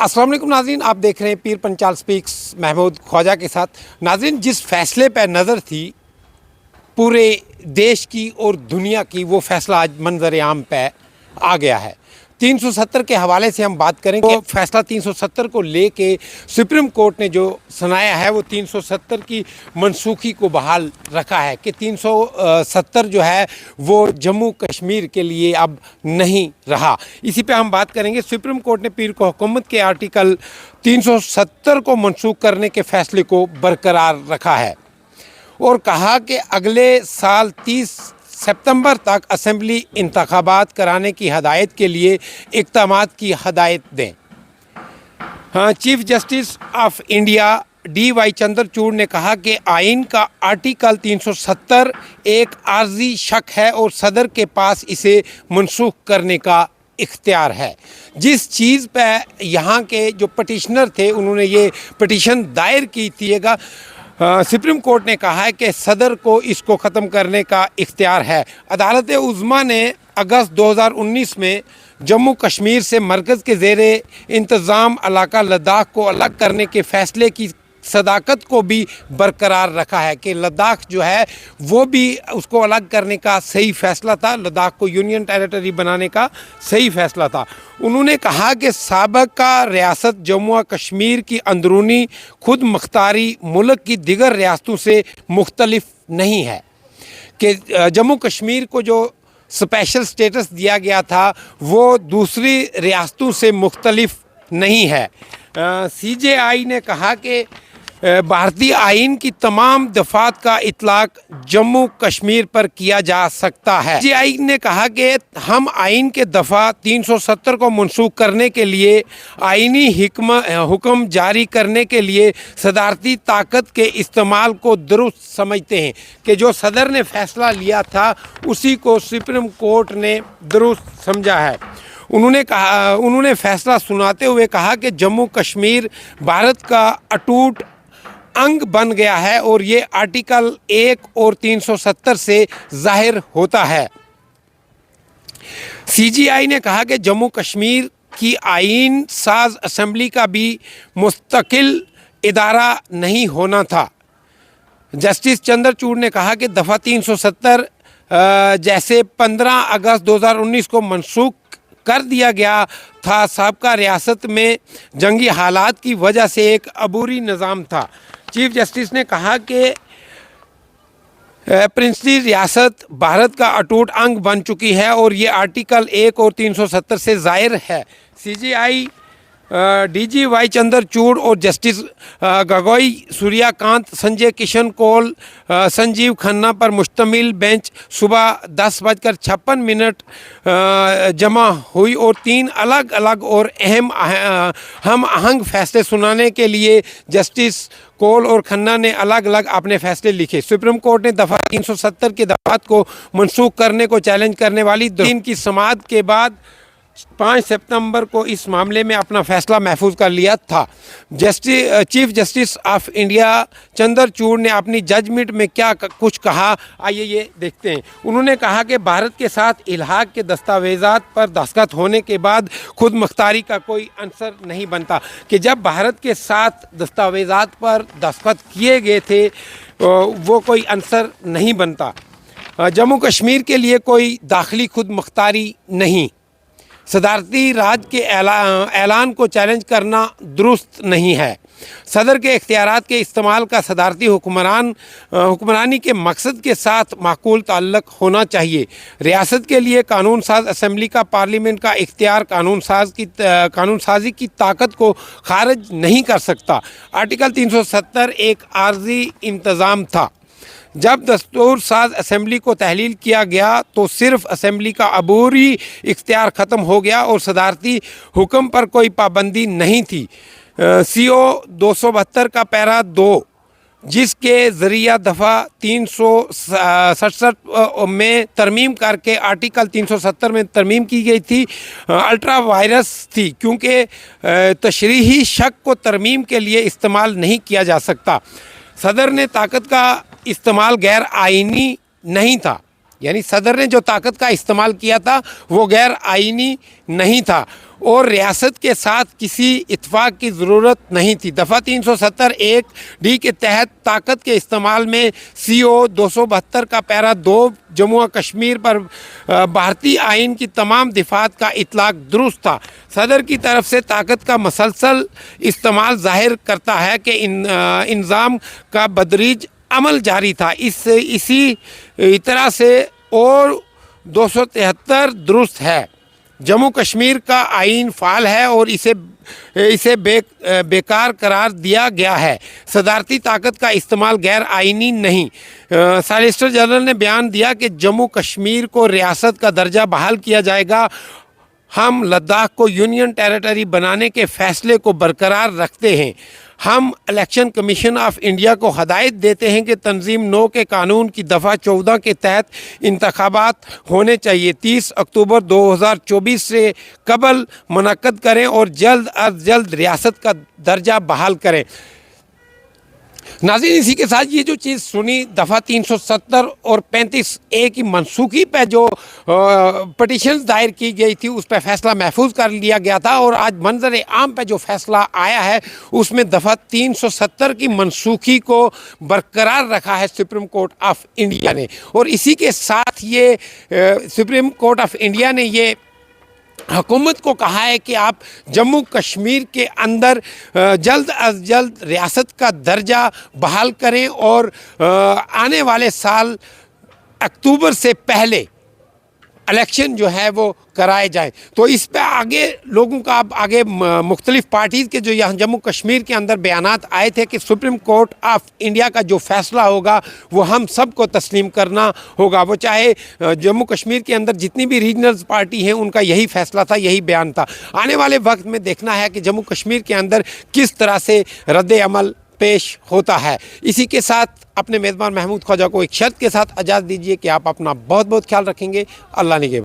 अस्सलाम वालेकुम नाज़रीन, आप देख रहे हैं पीर पंचाल स्पीक्स महमूद ख्वाजा के साथ। नाज़रीन, जिस फैसले पर नज़र थी पूरे देश की और दुनिया की, वो फ़ैसला आज मंजर आम पे आ गया है। 370 के हवाले से हम बात करें कि फ़ैसला 370 को लेके सुप्रीम कोर्ट ने जो सुनाया है वो 370 की मनसूखी को बहाल रखा है कि 370 जो है वो जम्मू कश्मीर के लिए अब नहीं रहा। इसी पे हम बात करेंगे। सुप्रीम कोर्ट ने पीर को हुकूमत के आर्टिकल 370 को मनसूख करने के फ़ैसले को बरकरार रखा है और कहा कि अगले साल 30 सितंबर तक असेंबली इंतखाबात कराने की हदायत के लिए इक़दामात की हदायत दें। Chief justice of India DY Chandrachud ने कहा कि आइन का आर्टिकल 370 एक आर्जी शक है और सदर के पास इसे मनसूख करने का इख्तियार है। जिस चीज़ पे यहाँ के जो पटिशनर थे उन्होंने ये पटिशन दायर की थी, सुप्रीम कोर्ट ने कहा है कि सदर को इसको ख़त्म करने का इख्तियार है। अदालत उज़्मा ने अगस्त 2019 में जम्मू कश्मीर से मरकज़ के ज़ेरे इंतज़ाम इलाका लद्दाख को अलग करने के फ़ैसले की सदाकत को भी बरकरार रखा है कि लद्दाख जो है वो भी उसको अलग करने का सही फ़ैसला था, लद्दाख को यूनियन टेरिटरी बनाने का सही फ़ैसला था। उन्होंने कहा कि साबिक़ा रियासत जम्मू और कश्मीर की अंदरूनी खुद मुख्तारी मुल्क की दिगर रियासतों से मुख्तलिफ नहीं है, कि जम्मू कश्मीर को जो स्पेशल स्टेटस दिया गया था वो दूसरी रियासतों से मुख्तलिफ नहीं है। CJI ने कहा कि भारतीय आइन की तमाम दफ़ात का इतलाक़ जम्मू कश्मीर पर किया जा सकता है। CJI ने कहा कि हम आइन के दफ़ा 370 को मनसूख करने के लिए आइनी हुक्म जारी करने के लिए सदारती ताकत के इस्तेमाल को दुरुस्त समझते हैं कि जो सदर ने फ़ैसला लिया था उसी को सुप्रीम कोर्ट ने दुरुस्त समझा है। उन्होंने फ़ैसला सुनाते हुए कहा कि जम्मू कश्मीर भारत का अटूट अंग बन गया है और ये आर्टिकल 1 और 370 से ज़ाहिर होता है। CJI ने कहा कि जम्मू कश्मीर की आइन साज असम्बली का भी मुस्तकिल इदारा नहीं होना था। जस्टिस चंद्रचूड़ ने कहा कि दफ़ा 370 जैसे 15 अगस्त 2019 को मनसूख कर दिया गया था, साबिक़ा रियासत में जंगी हालात की वजह से एक अबूरी निज़ाम था। चीफ जस्टिस ने कहा कि प्रिंसली रियासत भारत का अटूट अंग बन चुकी है और ये आर्टिकल 1 और 370 से ज़ाहिर है। CJI DGY चंद्रचूड़ और जस्टिस गगोई सूर्यकांत, संजय किशन कौल, संजीव खन्ना पर मुश्तमिल बेंच सुबह 10:56 जमा हुई और 3 अलग अलग और हम आहंग फैसले सुनाने के लिए जस्टिस कौल और खन्ना ने अलग अलग अपने फैसले लिखे। सुप्रीम कोर्ट ने दफ़ा 370 के दफ़ात को मनसूख करने को चैलेंज करने वाली 3 की समाअत के बाद 5 सितंबर को इस मामले में अपना फ़ैसला महफूज कर लिया था। Chief justice of India Chandrachud ने अपनी जजमेंट में क्या कुछ कहा, आइए ये देखते हैं। उन्होंने कहा कि भारत के साथ इल्हाक के दस्तावेज़ात पर दस्तखत होने के बाद खुद मुख्तारी का कोई अंसर नहीं बनता, कि जब भारत के साथ दस्तावेज़ात पर दस्तखत किए गए थे वो कोई अंसर नहीं बनता। जम्मू कश्मीर के लिए कोई दाखिली खुद मुख्तारी नहीं। सदारती राज के ऐलान को चैलेंज करना दुरुस्त नहीं है। सदर के इख्तियारात के इस्तेमाल का सदारती हुक्मरानी के मकसद के साथ माकूल ताल्लुक़ होना चाहिए। रियासत के लिए कानून साज असम्बली का पार्लियामेंट का इख्तियार कानून साजी की ताकत को खारिज नहीं कर सकता। आर्टिकल 370 एक आर्जी इंतज़ाम था। जब दस्तूर साज असम्बली को तहलील किया गया तो सिर्फ असम्बली का अबूरी इख्तियार ख़त्म हो गया और सदारती हुक्म पर कोई पाबंदी नहीं थी। CO 272 का पैरा 2 जिसके ज़रिया दफ़ा 367 में तरमीम करके आर्टिकल 370 में तरमीम की गई थी, अल्ट्रा वायरस थी, क्योंकि तशरीही शक को तरमीम के लिए इस्तेमाल नहीं किया जा सकता। सदर ने ताकत का इस्तेमाल गैर आइनी नहीं था। یعنی صدر نے جو طاقت کا استعمال کیا تھا وہ غیر آئینی نہیں تھا اور ریاست کے ساتھ کسی اتفاق کی ضرورت نہیں تھی۔ دفعہ 370(1)(d) کے تحت طاقت کے استعمال میں CO 272 کا پیرا 2 جموں و کشمیر پر بھارتی آئین کی تمام دفعات کا اطلاق درست تھا۔ صدر کی طرف سے طاقت کا مسلسل استعمال ظاہر کرتا ہے کہ انظام کا بدریج عمل جاری تھا۔ اسی طرح سے اور 273 درست ہے۔ جموں کشمیر کا آئین فعال ہے اور اسے بیکار قرار دیا گیا ہے۔ صدارتی طاقت کا استعمال غیر آئینی نہیں۔ سالیسیٹر جنرل نے بیان دیا کہ جموں کشمیر کو ریاست کا درجہ بحال کیا جائے گا۔ ہم لداخ کو یونین ٹیریٹری بنانے کے فیصلے کو برقرار رکھتے ہیں۔ ہم الیکشن کمیشن آف انڈیا کو ہدایت دیتے ہیں کہ تنظیم 9 کے قانون کی دفعہ 14 کے تحت انتخابات ہونے چاہیے 30 اکتوبر 2024 سے قبل منعقد کریں اور جلد از جلد ریاست کا درجہ بحال کریں۔ ناظرین، اسی کے ساتھ یہ جو چیز سنی، دفعہ 370 اور 35(a) کی منسوخی پہ جو پٹیشنز دائر کی گئی تھی اس پہ فیصلہ محفوظ کر لیا گیا تھا، اور آج منظر عام پہ جو فیصلہ آیا ہے اس میں دفعہ 370 کی منسوخی کو برقرار رکھا ہے سپریم کورٹ آف انڈیا نے۔ اور اسی کے ساتھ یہ سپریم کورٹ آف انڈیا نے یہ حکومت کو کہا ہے کہ آپ جموں کشمیر کے اندر جلد از جلد ریاست کا درجہ بحال کریں اور آنے والے سال اکتوبر سے پہلے الیکشن جو ہے وہ کرائے جائیں۔ تو اس پہ آگے لوگوں کا اب آگے مختلف پارٹیز کے جو یہاں جموں کشمیر کے اندر بیانات آئے تھے کہ سپریم کورٹ آف انڈیا کا جو فیصلہ ہوگا وہ ہم سب کو تسلیم کرنا ہوگا، وہ چاہے جموں کشمیر کے اندر جتنی بھی ریجنلز پارٹی ہیں ان کا یہی فیصلہ تھا، یہی بیان تھا۔ آنے والے وقت میں دیکھنا ہے کہ جموں کشمیر کے اندر کس طرح سے رد عمل پیش ہوتا ہے۔ اسی کے ساتھ اپنے میزبان محمود خواجہ کو ایک شرط کے ساتھ اجازت دیجیے کہ آپ اپنا بہت بہت خیال رکھیں گے۔ اللہ نگہبان۔